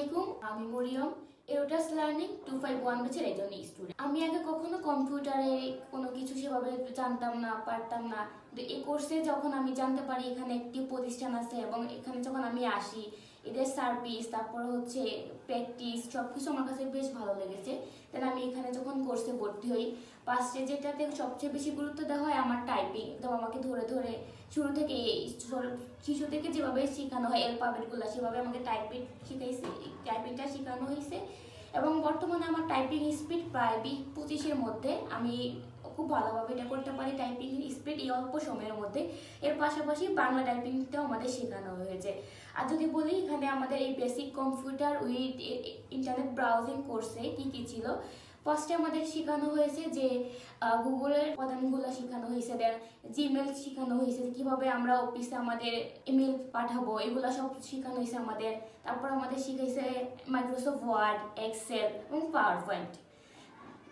আলাইকুম, আমি মরিয়ম। এরোটাস লার্নিং 251 ব্যাচের একজন স্টুডেন্ট। আমি আগে কখনো কম্পিউটারে কোনো কিছু সেভাবে জানতাম না, পারতাম না। তো এই কোর্সে যখন আমি জানতে পারি এখানে একটি প্রতিষ্ঠান আছে এবং এখানে যখন আমি আসি, এদের সার্ভিস, তারপর হচ্ছে প্র্যাকটিস, সব কিছু আমার কাছে বেশ ভালো লেগেছে। দেন আমি এখানে যখন কোর্সে ভর্তি হই, ফার্স্টে যেটাতে সবচেয়ে বেশি গুরুত্ব দেওয়া হয় আমার টাইপিং। তো আমাকে ধরে ধরে শুরু থেকে শিশু থেকে যেভাবে শেখানো হয় অ্যালফাবেটগুলো, সেভাবে আমাকে টাইপিংটা শেখানো হয়েছে। এবং বর্তমানে আমার টাইপিং স্পিড প্রায় 20-25-এর মধ্যে। আমি খুব ভালোভাবে এটা করতে পারি, টাইপিং স্পিড এই অল্প সময়ের মধ্যে। এর পাশাপাশি বাংলা টাইপিংটাও আমাদের শেখানো হয়েছে। আর যদি বলি এখানে আমাদের এই basic computer with internet browsing কোর্সে কি কি ছিল, ফার্স্টে আমাদের শেখানো হয়েছে যে গুগলের উপাদানগুলো শেখানো হয়েছে, দেন জিমেল শেখানো হয়েছে, কিভাবে আমরা অফিসে আমাদের ইমেল পাঠাবো, এগুলো সব শেখানো হয়েছে আমাদের। তারপর আমাদের শিখাইছে মাইক্রোসফট ওয়ার্ড, এক্সেল এবং পাওয়ার পয়েন্ট।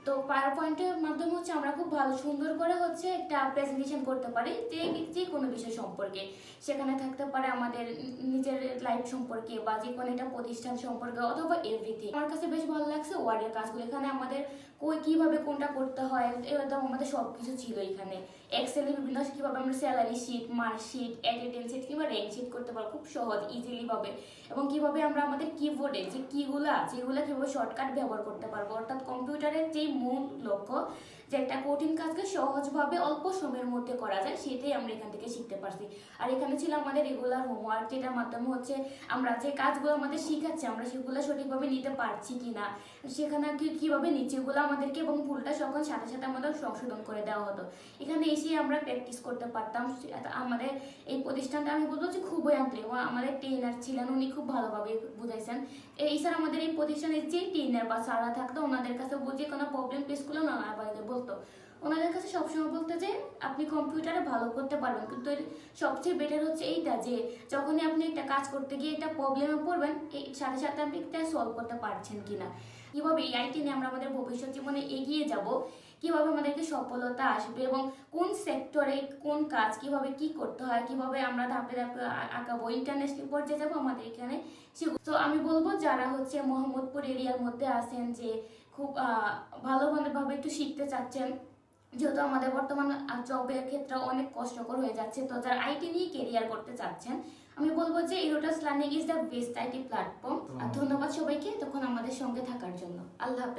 তো পাওয়ার পয়েন্টের মাধ্যমে হচ্ছে আমরা খুব ভালো সুন্দর করে হচ্ছে একটা প্রেজেন্টেশন করতে পারি যে যে কোনো বিষয় সম্পর্কে। সেখানে থাকতে পারে আমাদের নিজের লাইফ সম্পর্কে বা যে কোনো একটা প্রতিষ্ঠান সম্পর্কে, অথবা এভরিথিং। আমার কাছে বেশ ভালো লাগছে ওয়ার্ডের কাজগুলো। এখানে আমাদের কিভাবে কোনটা করতে হয় এরকম আমাদের সব কিছু ছিল এখানে। এক্সেলে বিভিন্ন কিভাবে আমরা salary sheet, marksheet, attendance sheet কিংবা র্যাঙ্ক শিট করতে পারবো খুব সহজ ইজিলি ভাবে। এবং কিভাবে আমরা আমাদের কিবোর্ডে যে কিগুলা যেগুলো কিভাবে শর্টকাট ব্যবহার করতে পারবো, অর্থাৎ কম্পিউটারের যে মূল লক্ষ্য যে একটা কঠিন কাজকে সহজভাবে অল্প সময়ের মধ্যে করা যায়, সেটাই আমরা এখান থেকে শিখতে পারছি। আর এখানে ছিল আমাদের রেগুলার হোমওয়ার্ক, যেটার মাধ্যমে হচ্ছে আমরা যে কাজগুলো আমাদের শিখাচ্ছে আমরা সেগুলো সঠিকভাবে নিতে পারছি কিনা, সেখানে কিভাবে নিচ্ছে এগুলো আমাদেরকে, এবং ভুলটা যখন সাথে সাথে আমাদের সংশোধন করে দেওয়া হতো। এখানে এসে আমরা প্র্যাকটিস করতে পারতাম। আমাদের এই প্রতিষ্ঠানটা আমি বলবো যে খুবই আন্তরিক, এবং আমাদের ট্রেনার ছিলেন, উনি খুব ভালোভাবে বুঝাইছেন। এছাড়া আমাদের এই প্রতিষ্ঠানের যে ট্রেনার বা স্যাররা থাকতো, ওনাদের কাছে যে কোনো প্রবলেম ফেস করলে ওনারা বাড়িতে বলতো, ওনাদের কাছে সবসময় বলতো যে আপনি কম্পিউটারে ভালো করতে পারবেন, কিন্তু সবচেয়ে বেটার হচ্ছে এইটা যে যখনই আপনি একটা কাজ করতে গিয়ে একটা প্রবলেমে পড়বেন, এই সাথে সাথে আপনি একটা সলভ করতে পারছেন কিনা, কিভাবে এই আইটি নিয়ে আমরা আমাদের ভবিষ্যৎ জীবনে এগিয়ে যাব, কিভাবে আমাদেরকে সফলতা আসবে, এবং কোন সেক্টরে কোন কাজ কিভাবে কি করতে হয়, কিভাবে আমরা ধাপে ধাপে আঁকাবো, ইন্টারন্যাশনাল পর্যায়ে যাবো, আমাদের এখানে। তো আমি বলবো যারা হচ্ছে মোহাম্মদপুর এরিয়ার মধ্যে আছেন, যে খুব ভালোভাবে একটু শিখতে চাচ্ছেন, যেহেতু আমাদের বর্তমান জবের ক্ষেত্রে অনেক কষ্টকর হয়ে যাচ্ছে, তো যারা আইটি নিয়ে কেরিয়ার করতে চাচ্ছেন, আমি বলবো যে এরোটাস learning is the best IT platform. আর ধন্যবাদ সবাইকে তখন আমাদের সঙ্গে থাকার জন্য। আল্লাহ হাফেজ।